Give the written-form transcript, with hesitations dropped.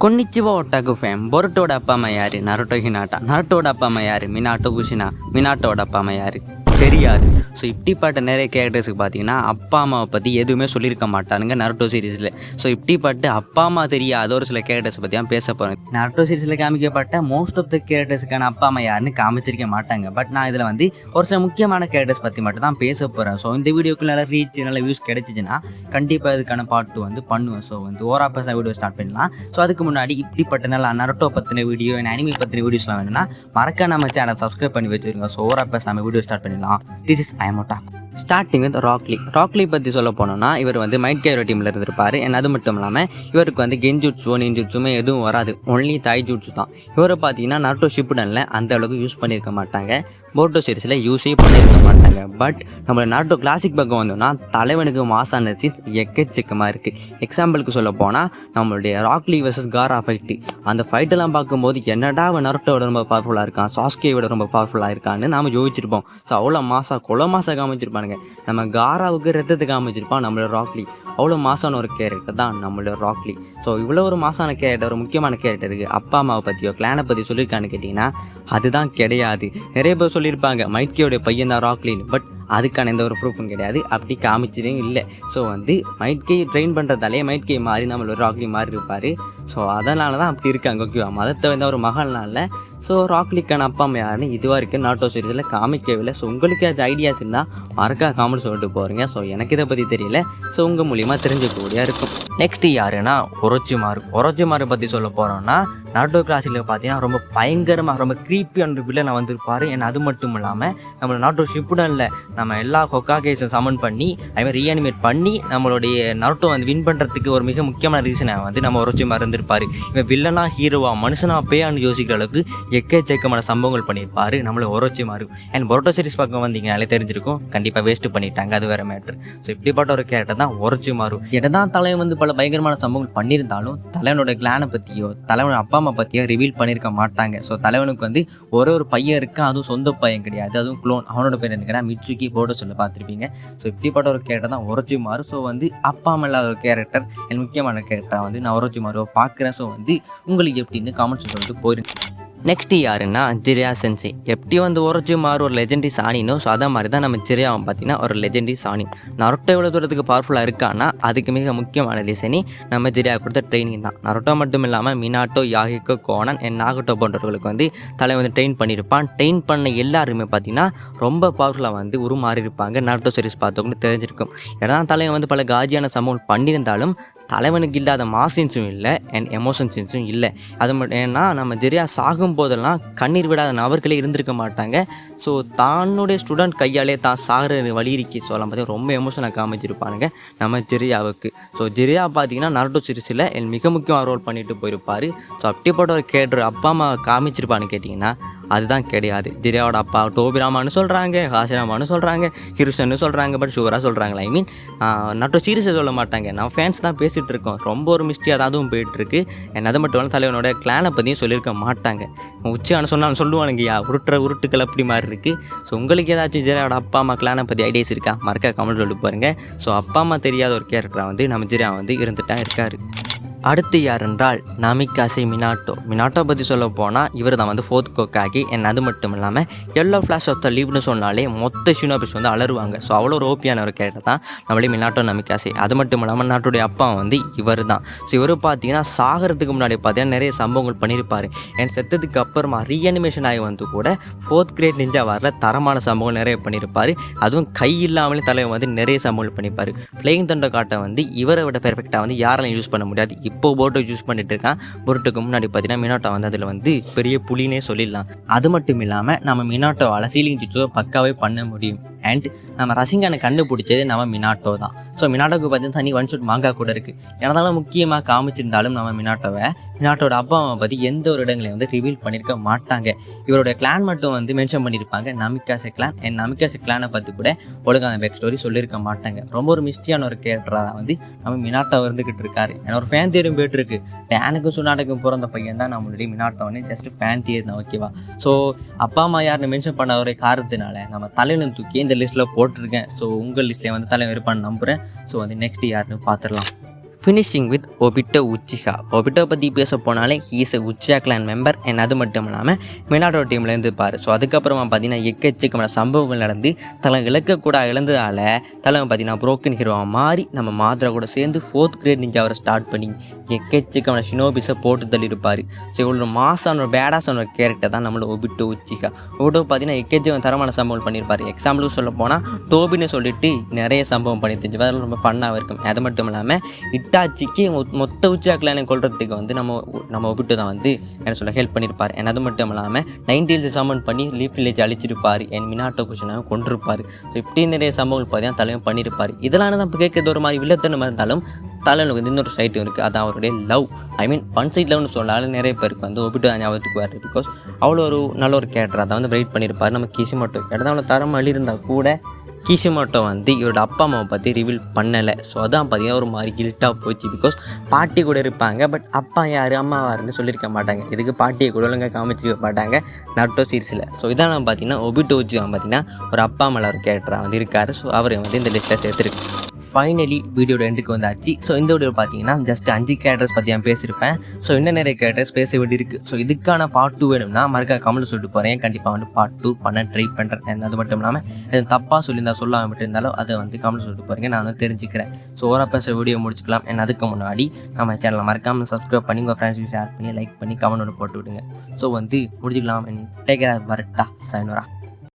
கொன்னிச்சிவா ஒட்டாக்கு fame. பொருட்டோட அப்பா அம்மா யாரு? Naruto Hinata. நருட்டோட அப்பா அம்மா யாரு? மினாட்டோ குஷினா. மினாட்டோட அப்பா அம்மா யாரு? தெரியாது. ஸோ இப்படிப்பட்ட நிறைய கேரக்டர்ஸுக்கு பார்த்தீங்கன்னா அப்பா அம்மாவை பற்றி எதுவுமே சொல்லியிருக்க மாட்டானுங்க நருட்டோ சீரீஸில். ஸோ இப்படிப்பட்ட அப்பா அம்மா தெரியாத ஒரு சில கேரக்டர்ஸை பற்றி தான் பேச போகிறேன். நருட்டோ சீரீஸில் காமிக்கப்பட்ட மோஸ்ட் ஆஃப் த கேரக்டர்ஸுக்கான அப்பா அம்மா யாருன்னு காமிச்சிருக்க மாட்டாங்க. பட் நான் இதில் வந்து ஒரு சில முக்கியமான கேரக்டர்ஸ் பற்றி மட்டும் தான் பேச போகிறேன். ஸோ இந்த வீடியோக்கு நல்ல ரீச் நல்ல வியூஸ் கிடைச்சிச்சுன்னா கண்டிப்பாக இதுக்கான பார்ட் வந்து பண்ணுவேன். ஸோ வந்து ஓரா பேச வீடியோ ஸ்டார்ட் பண்ணலாம். ஸோ அதுக்கு முன்னாடி இப்படிப்பட்ட நல்ல நருட்டோ பற்றின வீடியோ அனிமி பற்றின வீடியோஸ்லாம் வேணும்னா மறக்க நம்ம சேனல் சப்ஸ்கிரைப் பண்ணி வச்சுருங்க. ஸோ ஓரா பேசாமல் வீடியோ ஸ்டார்ட் பண்ணிடலாம். This is I am Otaku. Starting வந்து ராக்லி பற்றி சொல்ல போனோம்னா இவர் வந்து மைட் கேரோ டீமில் இருந்திருப்பார். அது மட்டும் இல்லாமல் இவருக்கு வந்து கென்ஜுட்ஸோ நின்ஜுட்ஸுமே எதுவும் வராது, ஒன்லி தாய்ஜுட்ஸு தான். இவரை பார்த்தீங்கன்னா நருட்டோ ஷிப்புடனில் அந்த அளவுக்கு யூஸ் பண்ணியிருக்க மாட்டாங்க, போர்ட்டோ சீரிஸில் யூஸே பண்ணியிருக்க மாட்டாங்க. பட் நம்ம நருட்டோ கிளாசிக் பக்கம் வந்தோம்னா தலைவனுக்கு மாசான சீன்ஸ் எக்கச்சக்கமாக இருக்குது. எக்ஸாம்பிளுக்கு சொல்ல போனால் நம்மளுடைய ராக்லி வர்சஸ் காரா ஃபைட்டு, அந்த ஃபைட்டெல்லாம் பார்க்கும்போது என்னடா நருட்டோட ரொம்ப பவர்ஃபுல்லாக இருக்கான், சாஸ்கேயோட ரொம்ப பவர்ஃபுல்லாக இருக்கான்னு நாம் யோசிச்சிருப்போம். ஸோ அவ்வளோ மாசா காமிச்சிருப்பானுங்க. நம்ம காராவுக்கு ரத்தத்துக்கு காமிச்சிருப்பான் நம்மளோட ராக்லி. அவ்வளோ மாசான ஒரு கேரக்டர் தான் நம்மளோட ராக்லி. ஸோ இவ்வளோ ஒரு மாசான கேரக்டர், ஒரு முக்கியமான கேரக்டருக்கு அப்பா அம்மாவை பற்றியோ கிளானை பற்றி சொல்லியிருக்கான்னு கேட்டிங்கன்னா அதுதான் கிடையாது. நிறைய பேர் சொல்லியிருப்பாங்க மைட்கேயோடைய பையன் தான் ராக்லின்னு, பட் அதுக்கான எந்த ஒரு ப்ரூஃபும் கிடையாது, அப்படி காமிச்சதும் இல்லை. ஸோ வந்து மைட்கே ட்ரெயின் பண்ணுறதாலே மைட்கே மாறி நம்மளோட ராக்லி மாறி இருப்பார். ஸோ அதனால தான் அப்படி இருக்காங்க. ஓகேவா, மதத்தை வந்து ஒரு மகள்னால. ஸோ ராக்லிக்கான அப்பா அம்மா யாருன்னு இது வரைக்கும் நருட்டோ சீரிஸில் காமிக்கவில்லை. ஸோ உங்களுக்கு அது ஐடியாஸ் இருந்தால் மறக்கா காமெண்ட் சொல்லிட்டு போகிறீங்க. ஸோ எனக்கு இதை பற்றி தெரியல. ஸோ உங்கள் மூலியமாக தெரிஞ்சுக்கக்கூடியா இருக்கும். நெக்ஸ்ட்டு யாருன்னா ஒரோச்சிமாரு பற்றி சொல்ல போகிறோன்னா நருட்டோ கிளாசிக்கில் பார்த்தீங்கன்னா ரொம்ப பயங்கரமாக ரொம்ப க்ரீப்பியான வில்லனை வந்திருப்பார். ஏன்னா அது மட்டும் இல்லாமல் நம்ம நருட்டோ ஷிப்புடனில் நம்ம எல்லா ஹொக்காகேஸும் சமன் பண்ணி அதுமாதிரி ரீஅனிமேட் பண்ணி நம்மளுடைய நருட்டோ வந்து வின் பண்ணுறதுக்கு ஒரு மிக முக்கியமான ரீசனை வந்து நம்ம ஒரோச்சிமாரு இருந்திருப்பார். இவன் வில்லனா ஹீரோவா மனுஷனா பேயான்னு யோசிக்கிற அளவுக்கு எக்கச்சக்கமான சம்பவங்கள் பண்ணியிருப்பார் நம்மளை ஒரோச்சிமாரு. அண்ட் பொரோட்டோ சீரிஸ் பக்கம் வந்தீங்கனாலே தெரிஞ்சிருக்கும், கண்டிப்பாக வேஸ்ட்டு பண்ணிட்டாங்க, அது வேறு மேட்ரு. ஸோ இப்படிப்பட்ட ஒரு கேரக்டர் தான் ஒரோச்சிமாரு. என்னதான் தலைவன் வந்து பல பயங்கரமான சம்பவங்கள் பண்ணியிருந்தாலும் தலைவனோட கிளானை பற்றியோ தலைவனோட அப்பா அம்மா பற்றியோ ரிவீல் பண்ணியிருக்க மாட்டாங்க. ஸோ தலைவனுக்கு வந்து ஒரு பையன் இருக்கான், அதுவும் சொந்த பையன் கிடையாது, அதுவும் க்ளோன். அவனோட பேர் என்னன்னா மிட்சுகி போட்டோ சொல்ல பார்த்துருப்பீங்க. ஸோ இப்படிப்பட்ட ஒரு கேரக்டர் தான் ஒரோச்சிமாரு. ஸோ வந்து அப்பா அம்மா இல்லாத ஒரு கேரக்டர், எனக்கு முக்கியமான கேரக்டராக வந்து நான் ஒரோச்சிமாருவை பார்க்குறேன். ஸோ வந்து உங்களுக்கு எப்படின்னு காமெண்ட்ஸ் சொல்லிட்டு போயிருங்க. நெக்ஸ்ட்டு யாருன்னா ஜிரியா சென்சை. எப்படி வந்து ஒரோச்சிமாரு ஒரு லெஜெண்டரி சாணினோ, ஸோ அதே மாதிரி தான் நம்ம ஜிரியாவும் பார்த்தீங்கன்னா ஒரு லெஜெண்டரி சாணி. நருட்டோ எவ்வளோ தூரத்துக்கு பவர்ஃபுல்லாக இருக்கான்னா அதுக்கு மிக முக்கியமான ரீசனி நம்ம ஜிரியா கொடுத்த ட்ரைனிங் தான். நருட்டோ மட்டும் இல்லாமல் மினாட்டோ, யாகிக்கோ, கோனன் அண்ட் நாகட்டோ போன்றவர்களுக்கு வந்து தலை வந்து ட்ரெயின் பண்ணியிருப்பான். ட்ரெயின் பண்ண எல்லாருமே பார்த்தீங்கன்னா ரொம்ப பவர்ஃபுல்லாக வந்து உருமாறி இருப்பாங்க. நருட்டோ சீரிஸ் பார்த்தவங்களுக்கு தெரிஞ்சிருக்கும். ஏன்னா தலைவன் வந்து பல காஜியான சம்பவம் பண்ணியிருந்தாலும் தலைவனுக்கு இல்லாத மாசின்ஸும் இல்லை அண்ட் எமோஷன் சீன்ஸும் இல்லை. அது மட்டும் ஏன்னா நம்ம ஜெரியா சாகும் போதெல்லாம் கண்ணீர் விடாத நபர்களே இருந்திருக்க மாட்டாங்க. ஸோ தன்னுடைய ஸ்டூடெண்ட் கையாலே தான் சாகிற வழி இருக்கி சொல்லலாம் பார்த்தீங்கன்னா ரொம்ப எமோஷனாக காமிச்சிருப்பானுங்க நம்ம ஜெரியாவுக்கு. ஸோ ஜெரியா பார்த்தீங்கன்னா நருட்டோ சீரிஸில் மிக முக்கியமாக ரோல் பண்ணிட்டு போயிருப்பார். ஸோ அப்படிப்பட்ட ஒரு கேரக்டர் அப்பா அம்மா காமிச்சிருப்பான்னு கேட்டிங்கன்னா அதுதான் கிடையாது. ஜெரியாவோட அப்பா டோபிராமான்னு சொல்கிறாங்க, ஹாசிராமான்னு சொல்கிறாங்க, ஹிருஷன்னு சொல்கிறாங்க, பட் ஷுவராக சொல்கிறாங்களா ஐ மீன் நருட்டோ சீரிஸை சொல்ல மாட்டாங்க. நான் ஃபேன்ஸ் தான் பேசிகிட்டு இருக்கோம். ரொம்ப ஒரு மிஸ்டியாக தான் அதுவும் போயிட்டுருக்கு. என்ன அது மட்டும் இல்லாமல் தலைவனோட கிளானை பற்றியும் சொல்லியிருக்க மாட்டாங்க. உச்சியான சொன்னாலும் சொல்லுவானுங்கய்யா உருட்டுக்கள் அப்படி மாதிரி இருக்குது. ஸோ உங்களுக்கு ஏதாச்சும் ஜெரியாவோட அப்பா அம்மா கிளானை பற்றி ஐடியாஸ் இருக்கா மறக்க கமெண்ட் சொல்லிட்டு போகிறேங்க. ஸோ அப்பா அம்மா தெரியாத ஒரு கேரக்டராக வந்து நம்ம ஜெரியா வந்து இருந்துட்டா இருக்கார். அடுத்து யார் என்றால் நமிகாசே மினாட்டோ பற்றி சொல்ல போனால் இவர் தான் வந்து ஃபோர்த் ஹொக்காகி. என்ன அது மட்டும் இல்லாமல் எல்லோ ஃப்ளாஷ் ஆஃப் த லீவ்னு சொன்னாலே மொத்த ஷினோபிஸ் வந்து அலருவாங்க. ஸோ அவ்வளோ ஒரு ஓப்பியான ஒரு கேரக்டர் தான் நம்மளே மினாட்டோ நமிகாசே. அது மட்டும் இல்லாமல் நாட்டோடைய அப்பா வந்து இவர் தான். ஸோ இவர் பார்த்தீங்கன்னா சாகிறதுக்கு முன்னாடி பார்த்தீங்கன்னா நிறைய சம்பவங்கள் பண்ணியிருப்பார். என் செத்ததுக்கு அப்புறமா ரீஅனிமேஷன் ஆகி வந்து கூட 4th கிரேட் நிஞ்சா வாரில் தரமான சம்பவங்கள் நிறைய பண்ணியிருப்பார். அதுவும் கை இல்லாமலே தலைவர் வந்து நிறைய சம்பவங்கள் பண்ணியிருப்பார். ஃப்ளையிங் தண்டர் காட்டை வந்து இவரை விட பெர்ஃபெக்டாக வந்து யாராலையும் யூஸ் பண்ண முடியாது. இப்போ போட்டோ யூஸ் பண்ணிட்டு இருக்கான். போட்டுக்கு முன்னாடி பார்த்தீங்கன்னா மினாட்டோ வந்து அதில் வந்து பெரிய புலினே சொல்லிடலாம். அது மட்டும் இல்லாமல் நம்ம மினாட்டோவால் சீலிங் ஜிட்ஸுவை பக்காவே பண்ண முடியும். அண்ட் நம்ம ரசிங்கானை கண்டுபிடிச்சது நம்ம மினாட்டோ தான். ஸோ மினாட்டோக்கு பார்த்தீங்கன்னா தனி ஒன் ஷாட் மாங்கா கூட இருக்குது. ஏன்னாலும் முக்கியமாக காமிச்சிருந்தாலும் நம்ம மினாட்டோட அப்பா அம்மா பற்றி எந்த ஒரு இடங்களையும் வந்து ரிவீல் பண்ணியிருக்க மாட்டாங்க. இவரோட கிளான் மட்டும் வந்து மென்ஷன் பண்ணியிருப்பாங்க, நமிகாசே கிளான். அண்ட் நமிகாசே கிளானை பற்றி கூட ஒழுங்கான பேக் ஸ்டோரி சொல்லியிருக்க மாட்டாங்க. ரொம்ப ஒரு மிஸ்டியான ஒரு கேரக்டராக தான் வந்து நம்ம மினாட்டோ இருந்துக்கிட்டு இருக்காரு. ஏன்னா ஒரு ஃபேன் தேரும் போய்ட்டு இருக்கு. டேனுக்கும் சுனாட்டுக்கும் பிறந்த பையன் தான் நம்மளுடைய மினாட்டோன்னு ஜஸ்ட் ஃபேன் தியரி தான். ஓகேவா, ஸோ அப்பா அம்மா யாருன்னு மென்ஷன் பண்ண ஒரு காரணத்தினால நம்ம தலைவனை தூக்கி இந்த லிஸ்ட்டில் போட்டிருக்கேன். ஸோ உங்கள் லிஸ்ட்லேயே வந்து தலைவர் இருப்பான்னு நம்புகிறேன். ஸோ வந்து நெக்ஸ்ட் யாருன்னு பார்த்துடலாம். Finishing with Obito Uchiha. Obito பற்றி பேச போனாலே he's Uchiha clan member and அது மட்டும் இல்லாமல் மினாட்டோ டீம்லேருந்து இருப்பார். ஸோ அதுக்கப்புறமா பார்த்தீங்கன்னா எக்கச்சக்கமான சம்பவங்கள் நடந்து தலை இலக்க கூட இழந்ததால் தலை பார்த்தீங்கன்னா புரோக்கன் ஹீரோவாக மாறி நம்ம மாதிரா கூட சேர்ந்து 4th கிரேட் நிஞ்சா அவரை ஸ்டார்ட் பண்ணி எக்கச்சக்கமான ஷினோபிஸை போட்டு தள்ளியிருப்பார். ஸோ இவ்வளோ மாசான ஒரு பேடாஸான ஒரு கேரக்டர் தான் நம்மளோட ஒபிட்டோ உச்சிகா. ஒபிட்டோ பார்த்தீங்கன்னா எக்கச்சக்கம் தரமான சம்பவம் பண்ணியிருப்பார். எக்ஸாம்பிளுக்கு சொல்ல போனால் டோபின்னு சொல்லிட்டு நிறைய சம்பவம் பண்ணி தெரிஞ்சு அதெல்லாம் ரொம்ப ஃபன்னாக இருக்கும். அது மட்டும் இல்லாமல் இட்டாச்சிக்கு மொத்த உச்சிகா கிளானை கொள்றதுக்கு வந்து நம்ம ஒபிட்டோ தான் வந்து என்ன சொல்ல ஹெல்ப் பண்ணியிருப்பார். அண்ட் அது மட்டும் இல்லாமல் 90s சம்மன் பண்ணி லீஃப் வில்லேஜ் அழிச்சிருப்பார். என் மினாட்டோ குஷனாக கொண்டிருப்பார். ஸோ இப்படி நிறைய சம்பவங்கள் பார்த்தீங்கன்னா தலைவன் பண்ணியிருப்பார். இதெல்லாம் தான் இப்போ கேட்கறது ஒரு மாதிரி வில்லத்தனமாக இருந்தாலும் தலைவனுக்கு வந்து இன்னொரு சைட்டும் இருக்குது. அதான் அவருடைய லவ். ஐ மீன் ஒன் சைட் லவ்னு சொன்னாலும் நிறைய பேருக்கு வந்து ஒபிட்டோ ஞாபகத்துக்கு வருது. பிகாஸ் அவ்வளோ ஒரு நல்ல ஒரு கேரக்டர் அதை வந்து வெயிட் பண்ணியிருப்பார். நம்ம கிசிமோட்டோ இடத்த அவ்வளோ தரம் அழியிருந்தால் கூட கிசிமோட்டோ வந்து இவரோட அப்பா அம்மாவை பற்றி ரிவீல் பண்ணலை. ஸோ அதான் பார்த்தீங்கன்னா ஒரு மாதிரி கில்ட்டாக போச்சு. பிகாஸ் பாட்டி கூட இருப்பாங்க, பட் அப்பா யார் அம்மா யாருன்னு சொல்லியிருக்க மாட்டாங்க. இதுக்கு பாட்டியை கூட ஒழுங்காக காமிச்சிருக்க மாட்டாங்க நருட்டோ சீரிஸில். ஸோ இதெல்லாம் பார்த்தீங்கன்னா ஒபிட்டோ உச்சிகா பார்த்தீங்கன்னா ஒரு அப்பா அம்மாவில் ஒரு கேரக்டராக வந்து இருக்கார். ஸோ அவரை வந்து இந்த லிஸ்ட்டில் சேர்த்துருக்கு. ஃபைனலி வீடியோட எண்டுக்கு வந்தாச்சு. ஸோ இந்த வீடியோ பார்த்தீங்கன்னா ஜஸ்ட் 5 கேரக்டர்ஸ் பற்றி நான் பேசியிருப்பேன். ஸோ இன்னும் நிறைய கேரக்டர்ஸ் பேச வேண்டியிருக்கு. ஸோ இதுக்கான பார்ட் 2 வேணும்னா மறக்காம கமெண்ட் சொல்லிட்டு போகிறேன். கண்டிப்பாக வந்து பார்ட் 2 பண்ண ட்ரை பண்ணுறேன். அது மட்டும் இல்லாமல் எதுவும் தப்பாக சொல்லியிருந்தா சொல்லாமல் விட்டுருந்தாலும் அதை வந்து கமெண்ட் சொல்லிட்டு போகிறீங்க, நான் வந்து தெரிஞ்சுக்கிறேன். ஸோ ஓரா பேச வீடியோ முடிச்சுக்கலாம். அண்ட் அதுக்கு முன்னாடி நம்ம சேனலை மறக்காமல் சப்ஸ்கிரைப் பண்ணி உங்கள் ஃப்ரெண்ட்ஸுக்கு ஷேர் பண்ணி லைக் பண்ணி கமெண்ட் ஒன்று போட்டு விடுங்க. ஸோ வந்து முடிச்சுக்கலாம். Take care. வரட்டா சைனோரா.